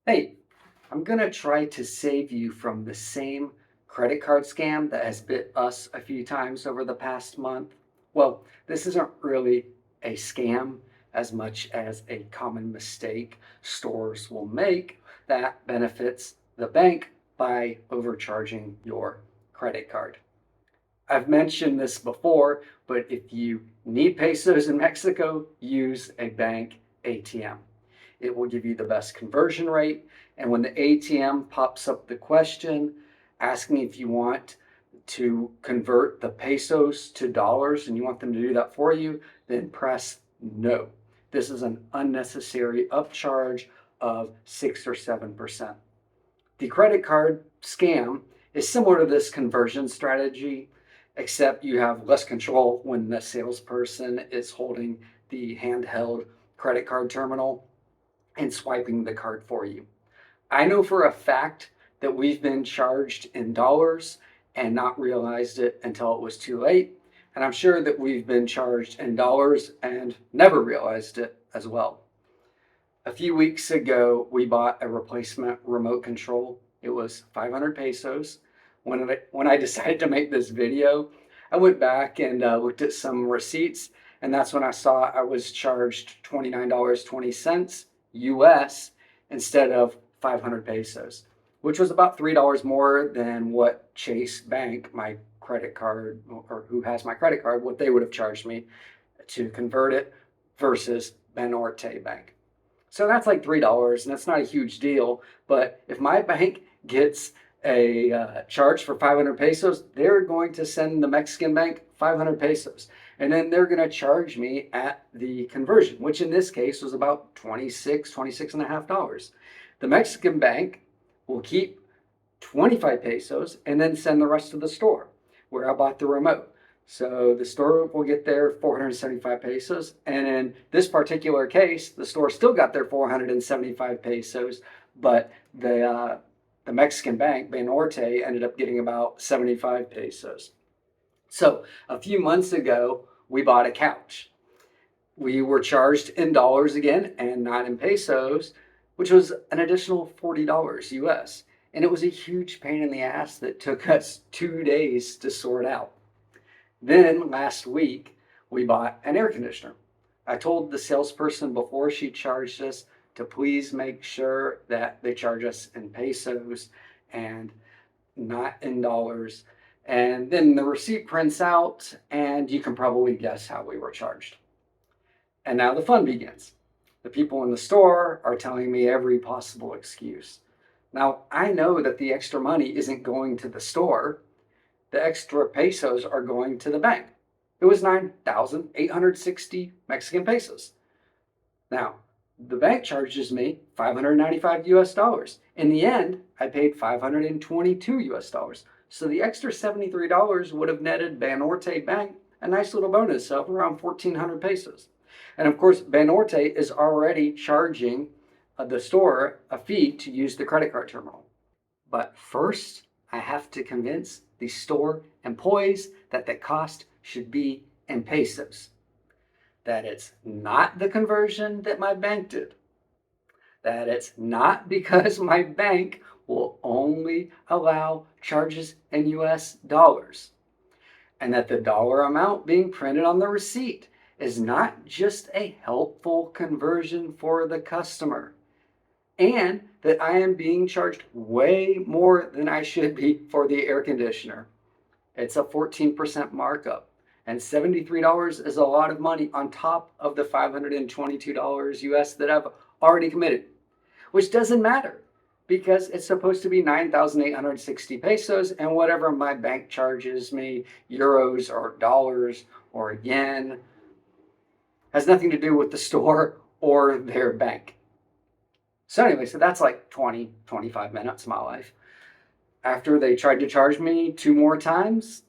Hey, I'm going to try to save you from the same credit card scam that has bit us a few times over the past month. Well, this isn't really a scam as much as a common mistake stores will make that benefits the bank by overcharging your credit card. I've mentioned this before, but if you need pesos in Mexico, use a bank ATM. It will give you the best conversion rate. And when the ATM pops up the question asking if you want to convert the pesos to dollars and you want them to do that for you, then press no. This is an unnecessary upcharge of 6 or 7%. The credit card scam is similar to this conversion strategy, except you have less control when the salesperson is holding the handheld credit card terminal and swiping the card for you. I know for a fact that we've been charged in dollars and not realized it until it was too late. And I'm sure that we've been charged in dollars and never realized it as well. A few weeks ago, we bought a replacement remote control. It was 500 pesos. When I decided to make this video, I went back and looked at some receipts, and that's when I saw I was charged $29.20 US instead of 500 pesos, which was about $3 more than what Chase Bank, my credit card, or who has my credit card, what they would have charged me to convert it versus Banorte Bank. So that's like $3, and that's not a huge deal. But if my bank gets a charge for 500 pesos, they're going to send the Mexican bank 500 pesos. And then they're going to charge me at the conversion, which in this case was about $26 and a half. The Mexican bank will keep 25 pesos and then send the rest to the store where I bought the remote. So the store will get their 475 pesos. And in this particular case, the store still got their 475 pesos, but the Mexican bank, Banorte, ended up getting about 75 pesos. So a few months ago, we bought a couch. We were charged in dollars again and not in pesos, which was an additional $40 US. And it was a huge pain in the ass that took us 2 days to sort out. Then last week, we bought an air conditioner. I told the salesperson before she charged us to please make sure that they charge us in pesos and not in dollars. And then the receipt prints out, and you can probably guess how we were charged. And now the fun begins. The people in the store are telling me every possible excuse. Now, I know that the extra money isn't going to the store. The extra pesos are going to the bank. It was 9,860 Mexican pesos. Now, the bank charges me 595 US dollars. In the end, I paid 522 US dollars. So the extra $73 would have netted Banorte Bank a nice little bonus of around 1,400 pesos. And of course, Banorte is already charging the store a fee to use the credit card terminal. But first, I have to convince the store employees that the cost should be in pesos, that it's not the conversion that my bank did, that it's not because my bank will only allow charges in US dollars, and that the dollar amount being printed on the receipt is not just a helpful conversion for the customer, and that I am being charged way more than I should be for the air conditioner. It's a 14% markup, and $73 is a lot of money on top of the $522 US that I've already committed, which doesn't matter because it's supposed to be 9,860 pesos, and whatever my bank charges me, euros or dollars or yen, has nothing to do with the store or their bank. So anyway, so that's like 25 minutes of my life. After they tried to charge me 2 more times,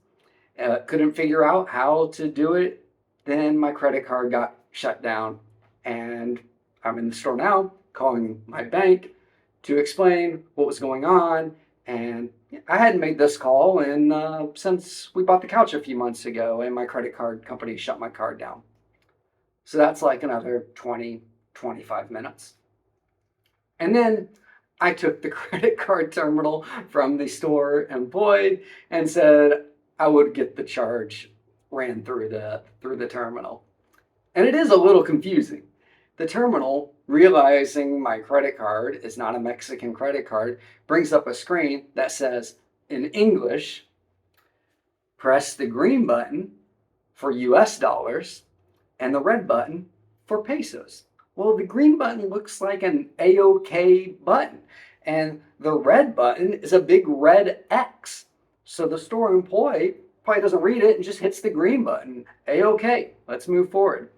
couldn't figure out how to do it, then my credit card got shut down. And I'm in the store now calling my bank to explain what was going on. And I hadn't made this call since we bought the couch a few months ago and my credit card company shut my card down. So that's like another 25 minutes. And then I took the credit card terminal from the store employee and said I would get the charge ran through the terminal. And it is a little confusing. The terminal, realizing my credit card is not a Mexican credit card, brings up a screen that says in English, press the green button for US dollars and the red button for pesos. Well, the green button looks like an A-OK button, and the red button is a big red X. So the store employee probably doesn't read it and just hits the green button. A-OK, let's move forward.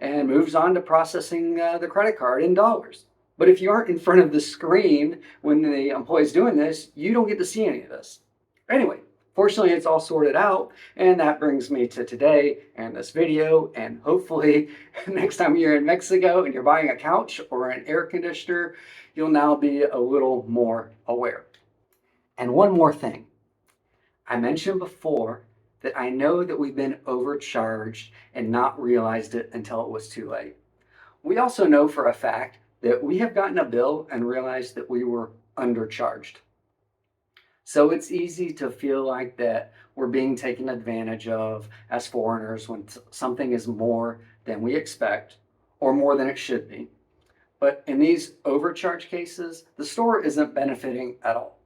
And moves on to processing the credit card in dollars. But if you aren't in front of the screen when the employee's doing this, you don't get to see any of this. Anyway, fortunately, it's all sorted out, and that brings me to today and this video, and hopefully next time you're in Mexico and you're buying a couch or an air conditioner, you'll now be a little more aware. And one more thing. I mentioned before that I know that we've been overcharged and not realized it until it was too late. We also know for a fact that we have gotten a bill and realized that we were undercharged. So it's easy to feel like that we're being taken advantage of as foreigners when something is more than we expect or more than it should be. But in these overcharge cases, the store isn't benefiting at all.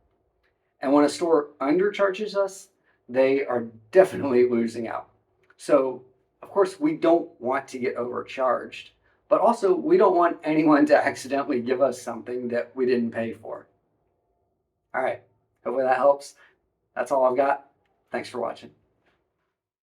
And when a store undercharges us, they are definitely losing out. So, of course, we don't want to get overcharged, but also we don't want anyone to accidentally give us something that we didn't pay for. All right, hopefully that helps. That's all I've got. Thanks for watching.